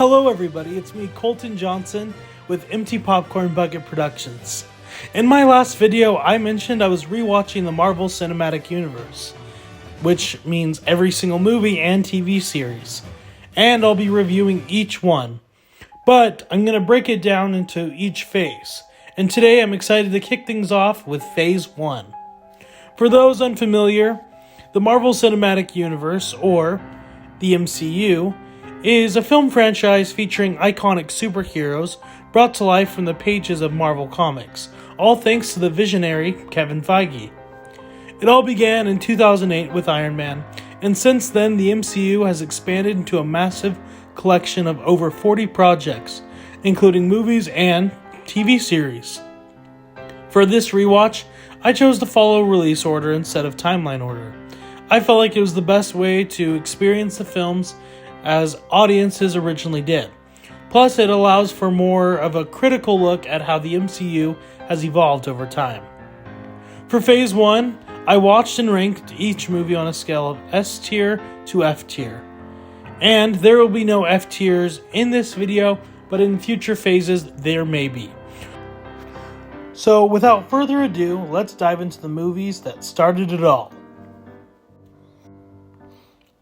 Hello everybody, it's me Colton Johnson with Empty Popcorn Bucket Productions. In my last video, I mentioned I was rewatching the Marvel Cinematic Universe, which means every single movie and TV series, and I'll be reviewing each one. But I'm going to break it down into each phase, and today I'm excited to kick things off with Phase 1. For those unfamiliar, the Marvel Cinematic Universe, or the MCU, is a film franchise featuring iconic superheroes brought to life from the pages of Marvel Comics, all thanks to the visionary Kevin Feige. It all began in 2008 with Iron Man, and since then the MCU has expanded into a massive collection of over 40 projects, including movies and TV series. For this rewatch, I chose to follow release order instead of timeline order. I felt like it was the best way to experience the films as audiences originally did. Plus, it allows for more of a critical look at how the MCU has evolved over time. For Phase 1, I watched and ranked each movie on a scale of S tier to F tier. And there will be no F tiers in this video, but in future phases there may be. So without further ado, let's dive into the movies that started it all.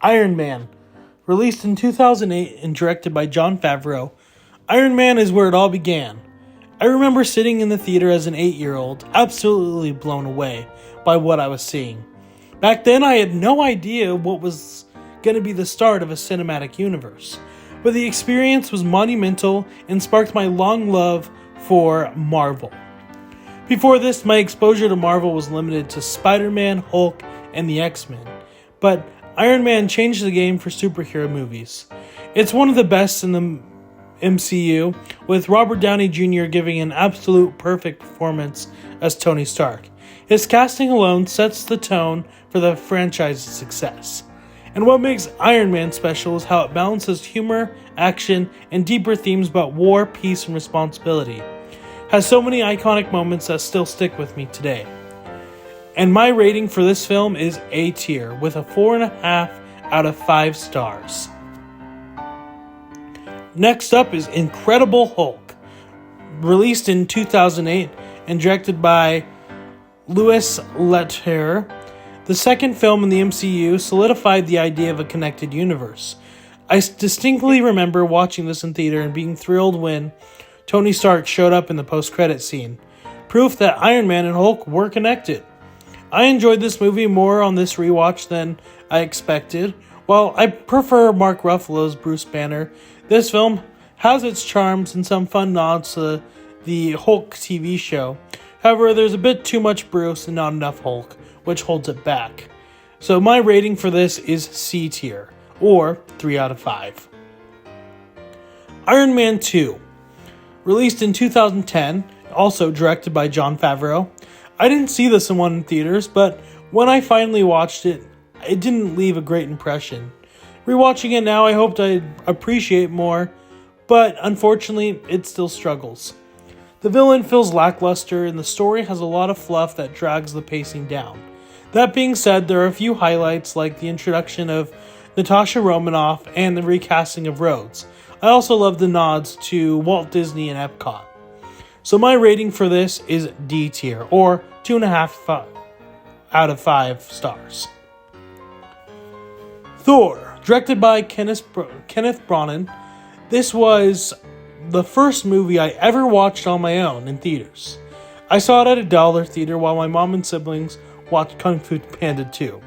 Iron Man. Released in 2008 and directed by Jon Favreau, Iron Man is where it all began. I remember sitting in the theater as an 8-year-old, absolutely blown away by what I was seeing. Back then, I had no idea what was going to be the start of a cinematic universe, but the experience was monumental and sparked my long love for Marvel. Before this, my exposure to Marvel was limited to Spider-Man, Hulk, and the X-Men, but Iron Man changed the game for superhero movies. It's one of the best in the MCU, with Robert Downey Jr. giving an absolute perfect performance as Tony Stark. His casting alone sets the tone for the franchise's success. And what makes Iron Man special is how it balances humor, action, and deeper themes about war, peace, and responsibility. Has so many iconic moments that still stick with me today. And my rating for this film is A tier, with a 4.5 out of 5 stars. Next up is Incredible Hulk. Released in 2008 and directed by Louis Leterrier, the second film in the MCU solidified the idea of a connected universe. I distinctly remember watching this in theater and being thrilled when Tony Stark showed up in the post-credit scene. Proof that Iron Man and Hulk were connected. I enjoyed this movie more on this rewatch than I expected. While I prefer Mark Ruffalo's Bruce Banner, this film has its charms and some fun nods to the Hulk TV show. However, there's a bit too much Bruce and not enough Hulk, which holds it back. So my rating for this is C tier, or 3 out of 5. Iron Man 2. Released in 2010, also directed by Jon Favreau. I didn't see this one in theaters, but when I finally watched it, it didn't leave a great impression. Rewatching it now, I hoped I'd appreciate more, but unfortunately, it still struggles. The villain feels lackluster, and the story has a lot of fluff that drags the pacing down. That being said, there are a few highlights like the introduction of Natasha Romanoff and the recasting of Rhodes. I also love the nods to Walt Disney and Epcot. So my rating for this is D tier, or 2.5 out of 5 stars. Thor, directed by Kenneth Branagh. This was the first movie I ever watched on my own in theaters. I saw it at a dollar theater while my mom and siblings watched Kung Fu Panda 2.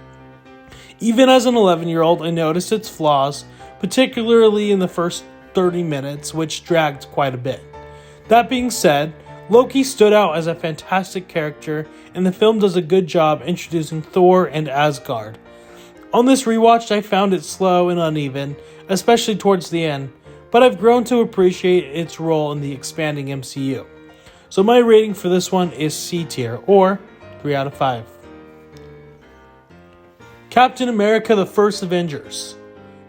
Even as an 11-year-old, I noticed its flaws, particularly in the first 30 minutes, which dragged quite a bit. That being said, Loki stood out as a fantastic character, and the film does a good job introducing Thor and Asgard. On this rewatch, I found it slow and uneven, especially towards the end, but I've grown to appreciate its role in the expanding MCU. So my rating for this one is C tier, or 3 out of 5. Captain America: The First Avengers.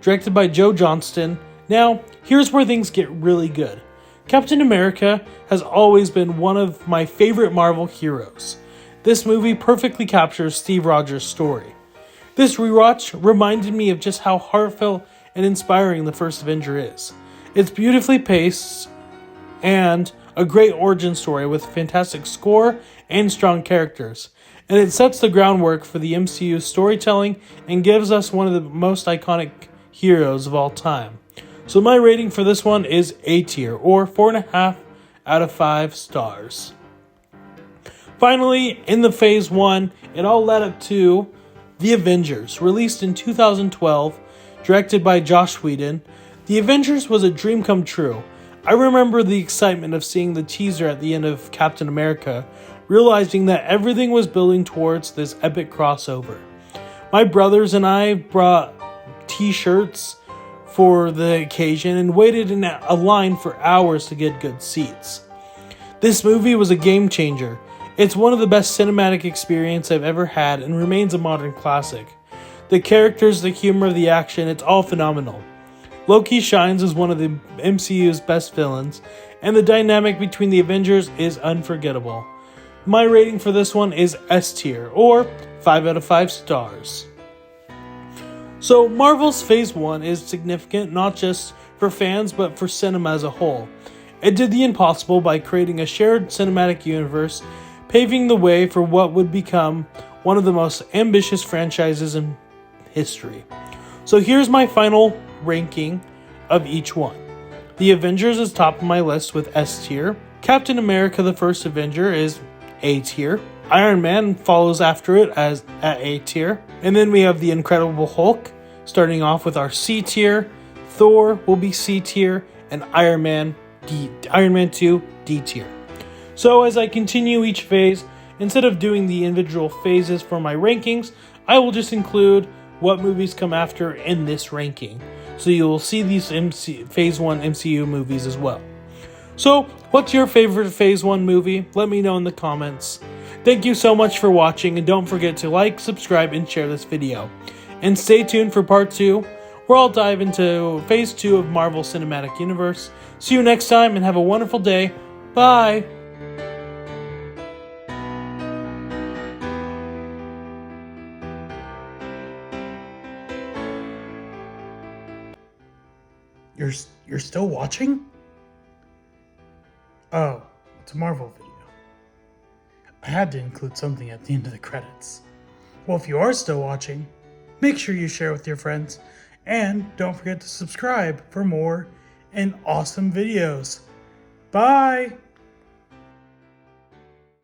Directed by Joe Johnston. Now, here's where things get really good. Captain America has always been one of my favorite Marvel heroes. This movie perfectly captures Steve Rogers' story. This rewatch reminded me of just how heartfelt and inspiring the first Avenger is. It's beautifully paced and a great origin story with fantastic score and strong characters. And it sets the groundwork for the MCU's storytelling and gives us one of the most iconic heroes of all time. So my rating for this one is A tier, or 4.5 out of 5 stars. Finally, in the Phase 1, it all led up to The Avengers, released in 2012, directed by Joss Whedon. The Avengers was a dream come true. I remember the excitement of seeing the teaser at the end of Captain America, realizing that everything was building towards this epic crossover. My brothers and I brought t-shirts for the occasion and waited in a line for hours to get good seats. This movie was a game changer. It's one of the best cinematic experiences I've ever had and remains a modern classic. The characters, the humor, the action, it's all phenomenal. Loki shines as one of the MCU's best villains, and the dynamic between the Avengers is unforgettable. My rating for this one is S tier, or 5 out of 5 stars. So, Marvel's Phase 1 is significant not just for fans, but for cinema as a whole. It did the impossible by creating a shared cinematic universe, paving the way for what would become one of the most ambitious franchises in history. So here's my final ranking of each one. The Avengers is top of my list with S tier. Captain America the First Avenger is A tier. Iron Man follows after it at A tier. And then we have the Incredible Hulk starting off with our C tier. Thor will be C tier, and Iron Man 2 D tier. So as I continue each phase, instead of doing the individual phases for my rankings, I will just include what movies come after in this ranking. So you'll see these Phase 1 MCU movies as well. So, what's your favorite Phase 1 movie? Let me know in the comments. Thank you so much for watching, and don't forget to like, subscribe, and share this video. And stay tuned for part 2, where I'll dive into Phase 2 of Marvel Cinematic Universe. See you next time, and have a wonderful day. Bye! You're still watching? Oh, it's a Marvel video. I had to include something at the end of the credits. Well, if you are still watching, make sure you share with your friends, and don't forget to subscribe for more and awesome videos. Bye!